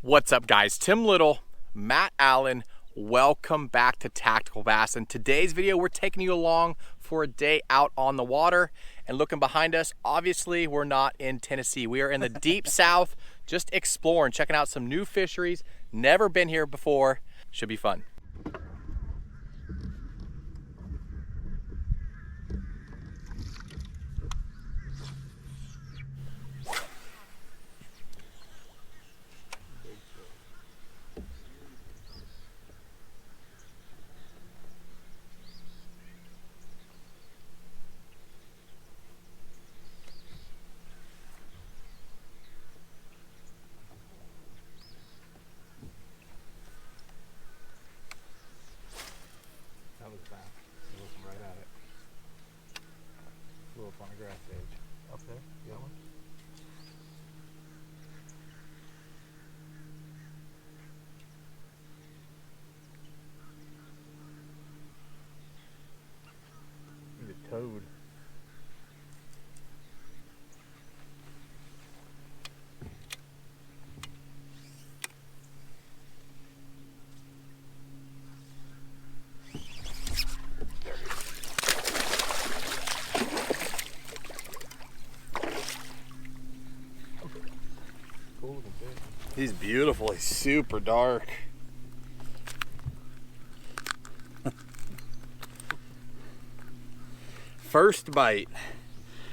What's up, guys? Tim Little, Matt Allen, welcome back to Tactical Bass. In today's video, we're taking you along for a day out on the water. And looking behind us, obviously we're not in Tennessee. We are in the deep south, just exploring, checking out some new fisheries. Never been here before. Should be fun. That was fast. You're looking right at it. Flew up on the grass edge. Up there? You got one? Need a toad. Cool looking fish. He's beautiful. He's super dark. First bite.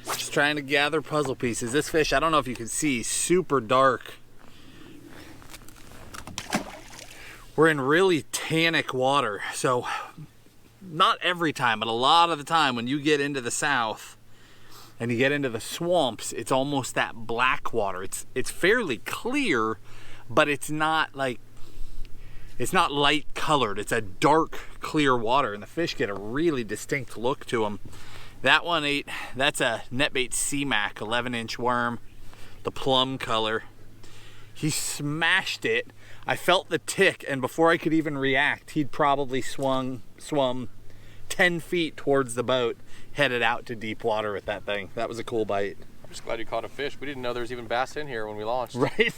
Just trying to gather puzzle pieces. This fish, I don't know if you can see, super dark. We're in really tannic water, so not every time, but a lot of the time when you get into the south and you get into the swamps, it's almost that black water. It's fairly clear, but it's not like, it's not light colored. It's a dark, clear water, and the fish get a really distinct look to them. That one ate, that's a netbait C-Mac, 11-inch worm, the plum color. He smashed it. I felt the tick, and before I could even react, he'd probably swum 10 feet towards the boat, headed out to deep water with that thing. That was a cool bite. I'm just glad you caught a fish. We didn't know there was even bass in here when we launched. Right?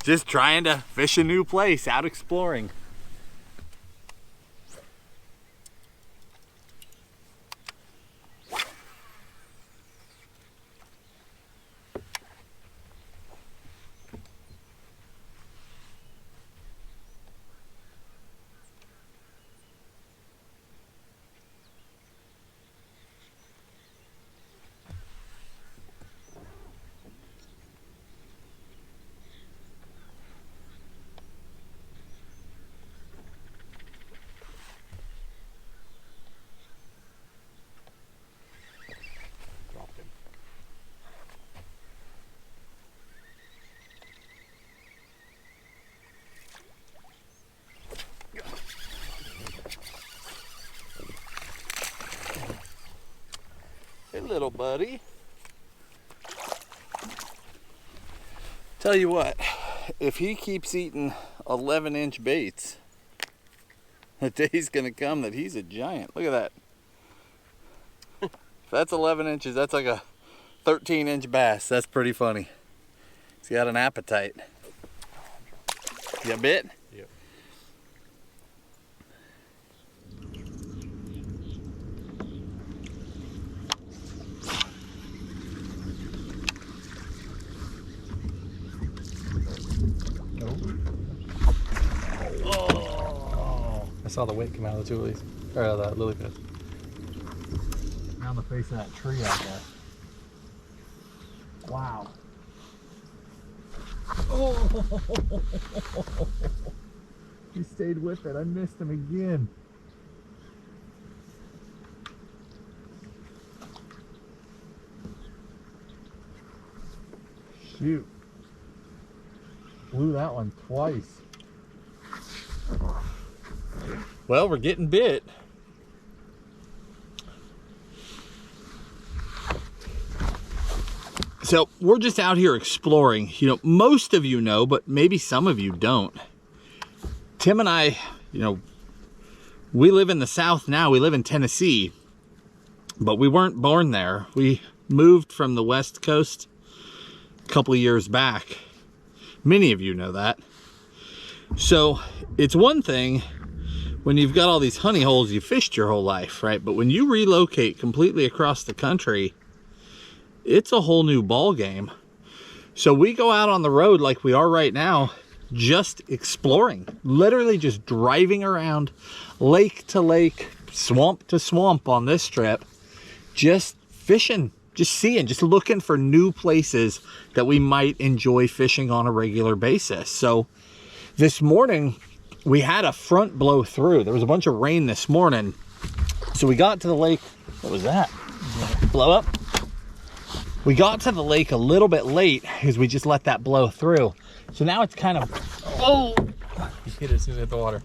Just trying to fish a new place, out exploring. Dropped him. Hey, little buddy. Tell you what, if he keeps eating 11-inch baits, the day's gonna come that he's a giant. Look at that. If that's 11 inches, that's like a 13-inch bass. That's pretty funny. He's got an appetite. You got bit? Yep. Oh! I saw the weight come out of the two of these. Or the lily fish. Around the face of that tree out there. Wow. Oh! He stayed with it. I missed him again. Shoot. Blew that one twice. Well, we're getting bit. So we're just out here exploring. You know, most of you know, but maybe some of you don't. Tim and I, you know, we live in the South now. We live in Tennessee, but we weren't born there. We moved from the West Coast a couple of years back. Many of you know that. So it's one thing when you've got all these honey holes you fished your whole life, right? But when you relocate completely across the country, it's a whole new ball game. So we go out on the road like we are right now, just exploring, literally just driving around lake to lake, swamp to swamp on this trip, just fishing, just seeing, just looking for new places that we might enjoy fishing on a regular basis. So this morning we had a front blow through. There was a bunch of rain this morning. So we got to the lake. What was that? Blow up? We got to the lake a little bit late because we just let that blow through. So now it's kind of, oh! You hit it as soon as it hit the water.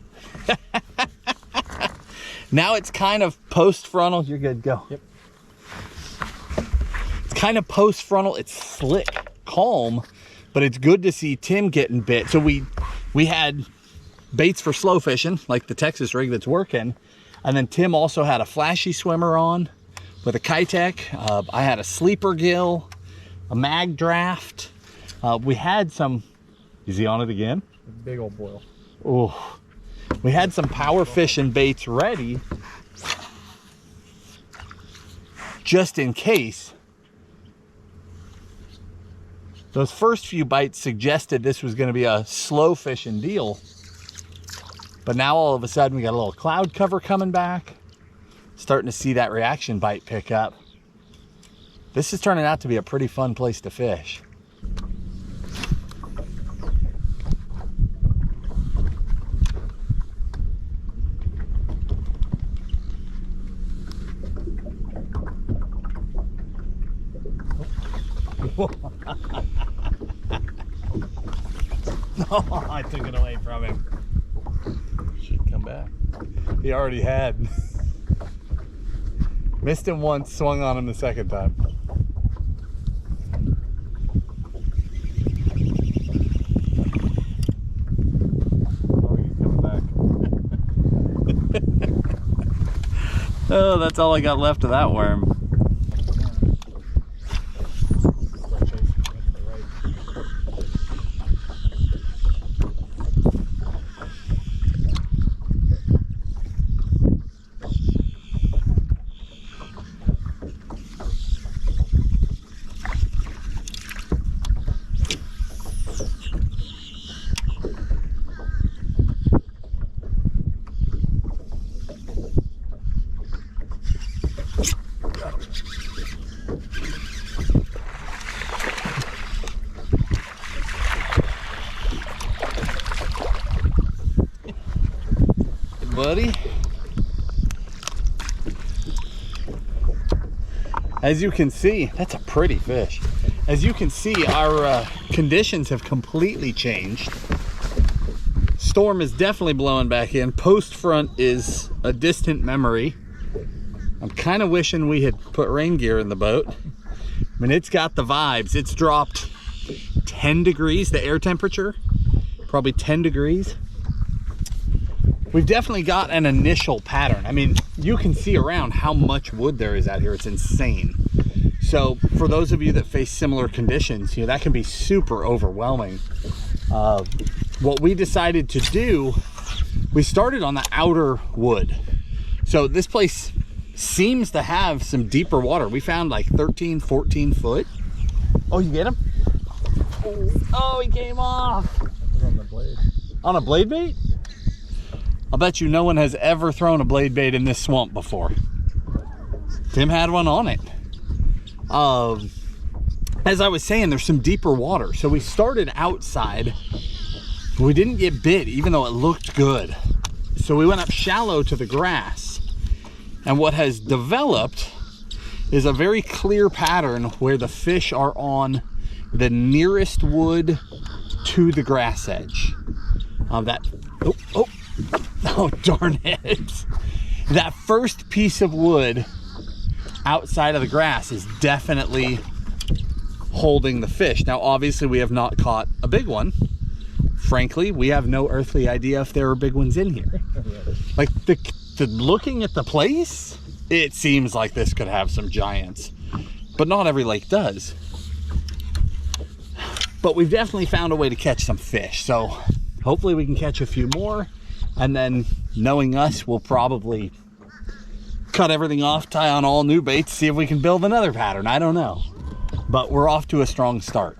Now it's kind of post-frontal. You're good, go. Yep. It's kind of post-frontal. It's slick, calm, but it's good to see Tim getting bit. So we had baits for slow fishing, like the Texas rig that's working. And then Tim also had a flashy swimmer on with a Kitech. I had a sleeper gill, a mag draft. We had some, is he on it again? A big old boil. Oh, we had some power fishing baits ready just in case. Those first few bites suggested this was going to be a slow fishing deal. But now all of a sudden we got a little cloud cover coming back. Starting to see that reaction bite pick up. This is turning out to be a pretty fun place to fish. Oh, I took it away from him. Should come back. He already had. Missed him once, swung on him the second time. Oh, he's coming back. Oh, that's all I got left of that worm. Start chasing left to right. Buddy, as you can see, that's a pretty fish. As you can see, our conditions have completely changed. Storm is definitely blowing back in. Post front is a distant memory. I'm kind of wishing we had put rain gear in the boat. I mean, it's got the vibes. It's dropped 10 degrees, the air temperature, probably 10 degrees. We've definitely got an initial pattern. I mean, you can see around how much wood there is out here. It's insane. So for those of you that face similar conditions, you know, that can be super overwhelming. What we decided to do, we started on the outer wood. So this place seems to have some deeper water. We found like 13, 14 foot. Oh, you get him? Oh, he came off. On the blade. On a blade bait? I'll bet you no one has ever thrown a blade bait in this swamp before. Tim had one on it. As I was saying, there's some deeper water. So we started outside. We didn't get bit, even though it looked good. So we went up shallow to the grass. And what has developed is a very clear pattern where the fish are on the nearest wood to the grass edge. Oh, darn it. That first piece of wood outside of the grass is definitely holding the fish. Now, obviously, we have not caught a big one. Frankly, we have no earthly idea if there are big ones in here. Like, looking at the place, it seems like this could have some giants. But not every lake does. but we've definitely found a way to catch some fish. So hopefully we can catch a few more, and then knowing us, we'll probably cut everything off, tie on all new baits, see if we can build another pattern. I don't know, but we're off to a strong start.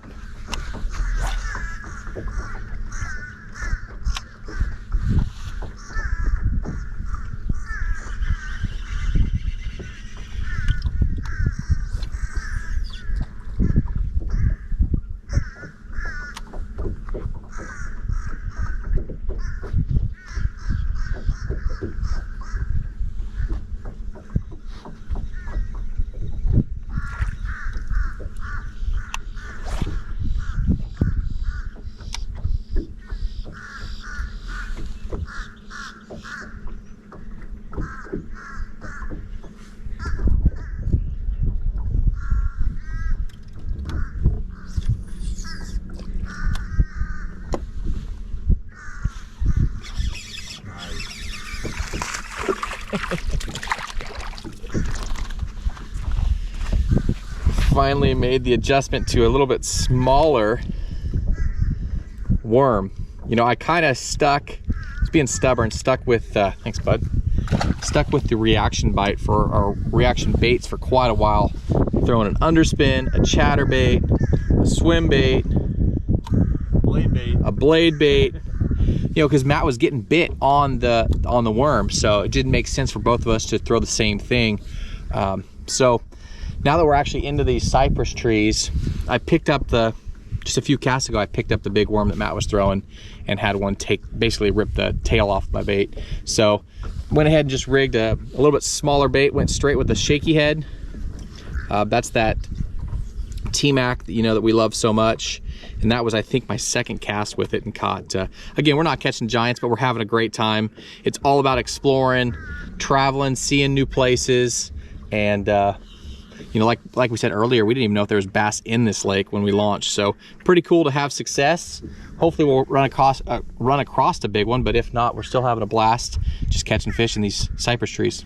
Finally made the adjustment to a little bit smaller worm. You know, I kind of stuck, it's being stubborn, stuck with, thanks bud, stuck with the reaction bite for, or reaction baits for quite a while. Throwing an underspin, a chatterbait, a swim bait, a blade bait, you know, because Matt was getting bit on the worm, so it didn't make sense for both of us to throw the same thing. So now that we're actually into these cypress trees, I picked up just a few casts ago, I picked up the big worm that Matt was throwing and had one basically rip the tail off my bait. So went ahead and just rigged a little bit smaller bait, went straight with the shaky head. That's that T-Mac, you know, that we love so much. And that was, I think, my second cast with it, and caught, again, we're not catching giants, but we're having a great time. It's all about exploring, traveling, seeing new places, and you know, like we said earlier, we didn't even know if there was bass in this lake when we launched. So pretty cool to have success. Hopefully we'll run across a big one, but if not, we're still having a blast just catching fish in these cypress trees.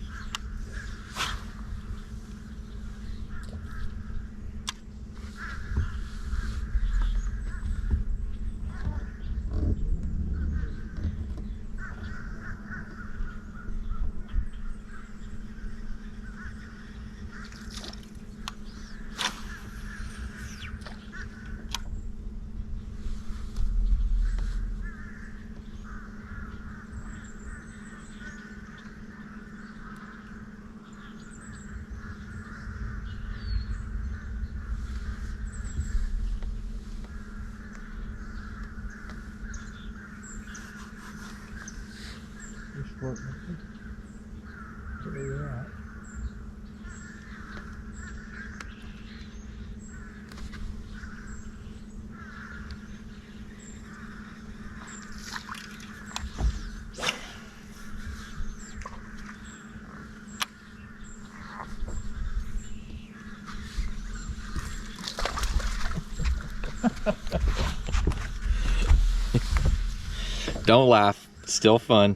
Don't laugh, still fun.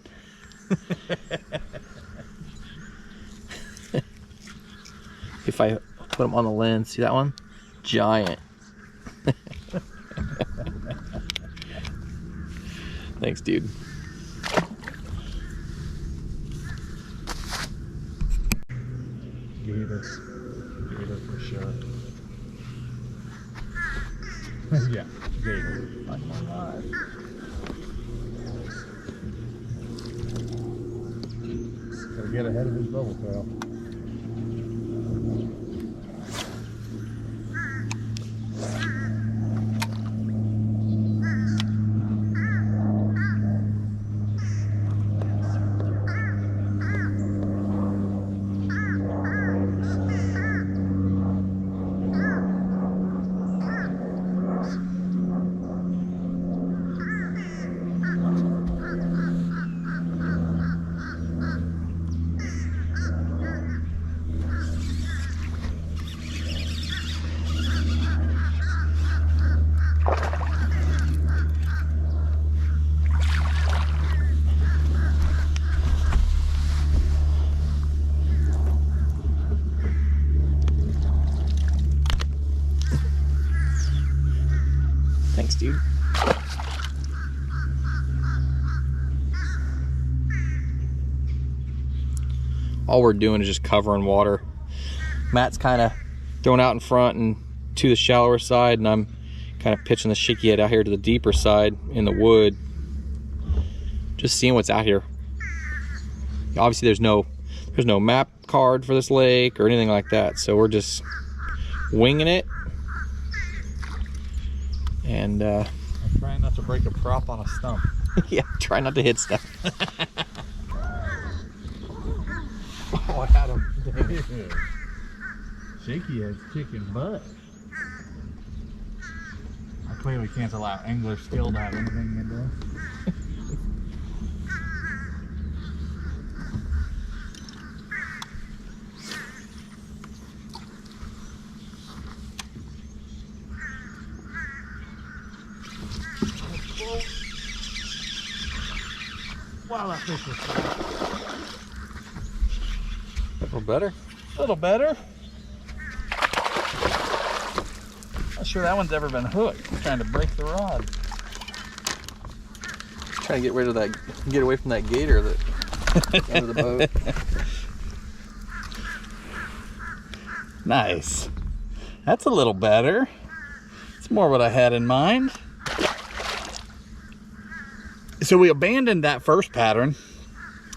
If I put them on the lens, see that one? Giant. Thanks, dude. Gator for sure. Yeah, gator. Like my life. Gotta get ahead of his bubble tail. all we're doing is just covering water. Matt's kind of throwing out in front and to the shallower side, and I'm kind of pitching the shaky head out here to the deeper side in the wood. Just seeing what's out here. Obviously there's no map card for this lake or anything like that, so we're just winging it. And I'm trying not to break a prop on a stump. yeah, try not to hit stuff. Oh, I had him. Shaky as chicken butt. I clearly can't allow angler skill to have anything in there. Wow, that fish was fat. A little better. A little better. Not sure that one's ever been hooked. I'm trying to break the rod. Trying to get rid of that, get away from that gator that under the boat. Nice. That's a little better. It's more what I had in mind. So we abandoned that first pattern.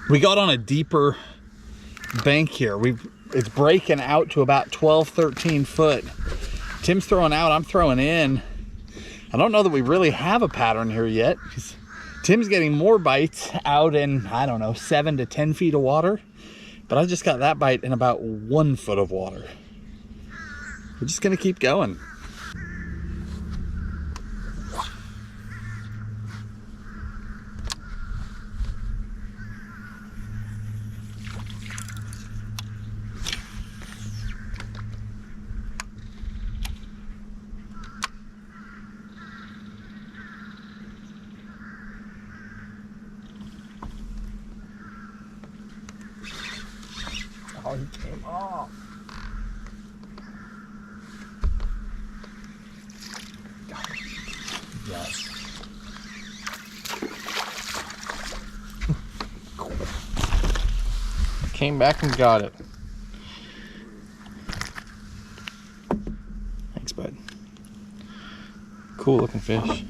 We got on a deeper bank here. It's breaking out to about 12, 13 foot. Tim's throwing out, I'm throwing in. I don't know that we really have a pattern here yet, because Tim's getting more bites out in, I don't know, 7 to 10 feet of water. But I just got that bite in about 1 foot of water. We're just gonna keep going. Oh, he came off. Yes. Came back and got it. Thanks, bud. Cool looking fish.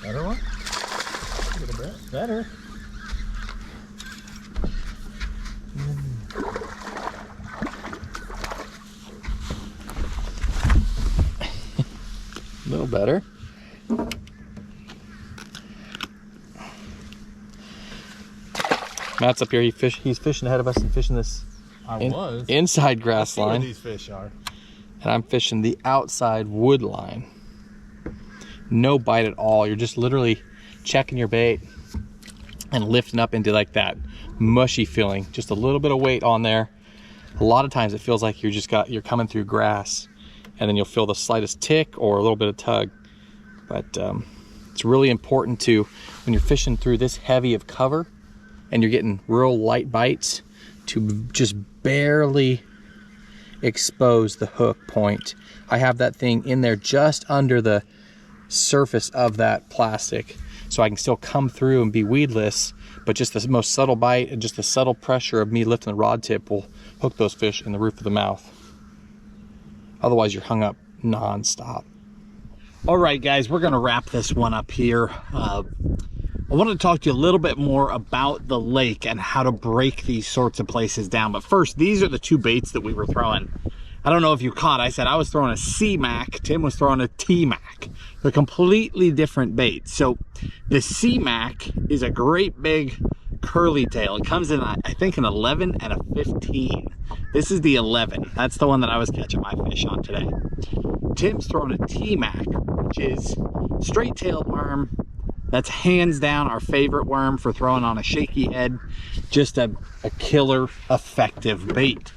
Better one? A little bit better. A little better. Matt's up here. He's fishing ahead of us and fishing this inside grass Where line. these fish are. And I'm fishing the outside wood line. No bite at all. You're just literally checking your bait and lifting up into like that mushy feeling. Just a little bit of weight on there. A lot of times it feels like you're coming through grass, and then you'll feel the slightest tick or a little bit of tug. But it's really important to, when you're fishing through this heavy of cover and you're getting real light bites, to just barely expose the hook point. I have that thing in there just under the surface of that plastic, so I can still come through and be weedless, but just the most subtle bite and just the subtle pressure of me lifting the rod tip will hook those fish in the roof of the mouth. Otherwise you're hung up non-stop. All right, guys, we're gonna wrap this one up here. I wanted to talk to you a little bit more about the lake and how to break these sorts of places down. But first, these are the two baits that we were throwing. I don't know if you caught, I said I was throwing a C-Mac, Tim was throwing a T-Mac. They're completely different baits. So the C-Mac is a great big curly tail. It comes in, I think, an 11 and a 15. This is the 11. That's the one that I was catching my fish on today. Tim's throwing a T-Mac, which is straight-tailed worm, That's hands down our favorite worm for throwing on a shaky head. Just a killer effective bait.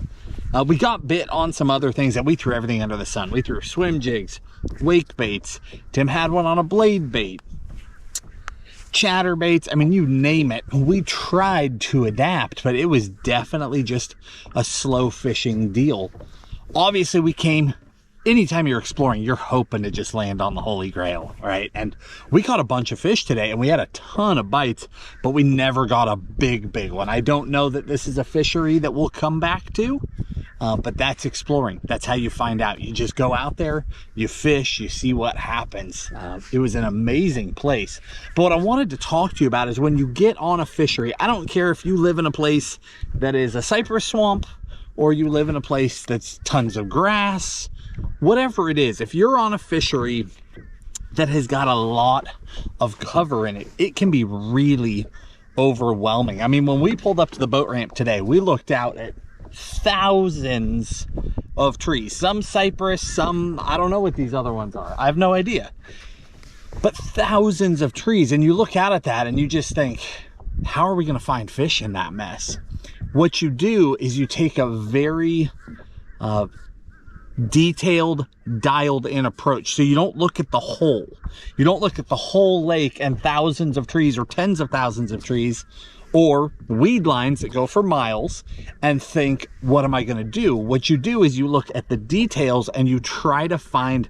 We got bit on some other things that we threw everything under the sun. We threw swim jigs, wake baits. Tim had one on a blade bait, chatter baits. I mean, you name it. We tried to adapt, but it was definitely just a slow fishing deal. Obviously, we came, anytime you're exploring, you're hoping to just land on the Holy Grail, right? And we caught a bunch of fish today, and we had a ton of bites, but we never got a big one. I don't know that this is a fishery that we'll come back to, but that's exploring. That's how you find out. You just go out there, you fish, you see what happens. It was an amazing place. But what I wanted to talk to you about is when you get on a fishery, I don't care if you live in a place that is a cypress swamp or you live in a place that's tons of grass, whatever it is, if you're on a fishery that has got a lot of cover in it, it can be really overwhelming. I mean, when we pulled up to the boat ramp today, we looked out at thousands of trees, some cypress, some, I don't know what these other ones are. I have no idea, but thousands of trees. And you look out at that and you just think, how are we going to find fish in that mess? What you do is you take a very detailed, dialed in approach. So you don't look at the whole. You don't look at the whole lake and thousands of trees or tens of thousands of trees or weed lines that go for miles and think, what am I going to do? What you do is you look at the details and you try to find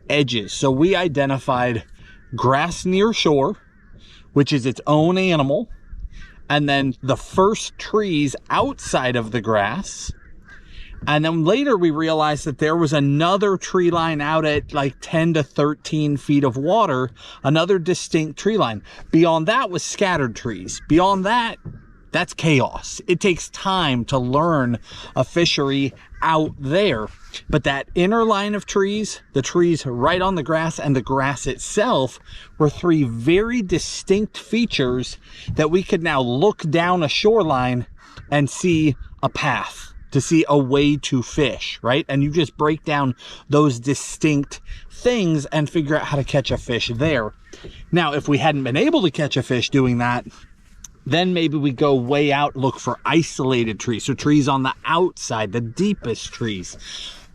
edges. So we identified grass near shore, which is its own animal, and then the first trees outside of the grass. And then later we realized that there was another tree line out at like 10 to 13 feet of water, another distinct tree line. Beyond that was scattered trees. Beyond that, that's chaos. It takes time to learn a fishery out there. But that inner line of trees, the trees right on the grass and the grass itself, were three very distinct features that we could now look down a shoreline and see a path, to see a way to fish, right? And you just break down those distinct things and figure out how to catch a fish there. Now, if we hadn't been able to catch a fish doing that, then maybe we go way out, look for isolated trees. So trees on the outside, the deepest trees.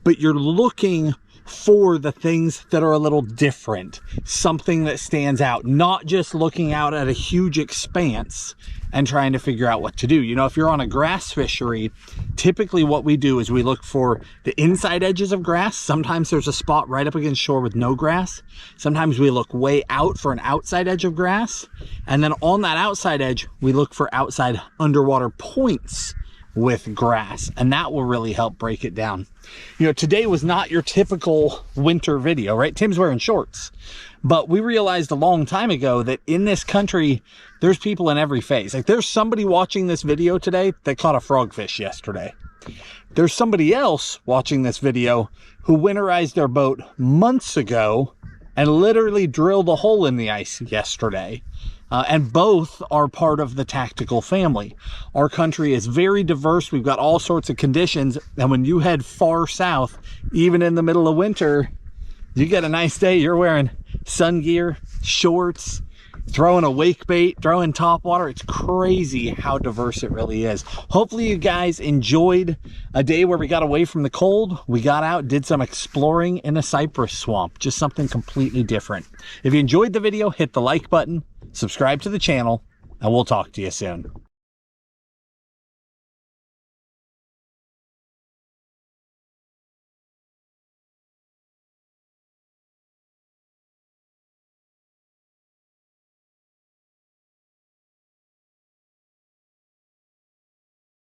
But you're looking for the things that are a little different, something that stands out, not just looking out at a huge expanse and trying to figure out what to do. You know, if you're on a grass fishery, typically what we do is we look for the inside edges of grass. Sometimes there's a spot right up against shore with no grass. Sometimes we look way out for an outside edge of grass. And then on that outside edge, we look for outside underwater points with grass, and that will really help break it down. You know, today was not your typical winter video, right? Tim's wearing shorts, but we realized a long time ago that in this country, there's people in every phase. Like, there's somebody watching this video today that caught a frogfish yesterday. There's somebody else watching this video who winterized their boat months ago and literally drilled a hole in the ice yesterday. And both are part of the tactical family. Our country is very diverse. We've got all sorts of conditions. And when you head far south, even in the middle of winter, you get a nice day, you're wearing sun gear, shorts, throwing a wake bait, throwing top water. It's crazy how diverse it really is. Hopefully you guys enjoyed a day where we got away from the cold. We got out, did some exploring in a cypress swamp, just something completely different. If you enjoyed the video, hit the like button, subscribe to the channel, and we'll talk to you soon.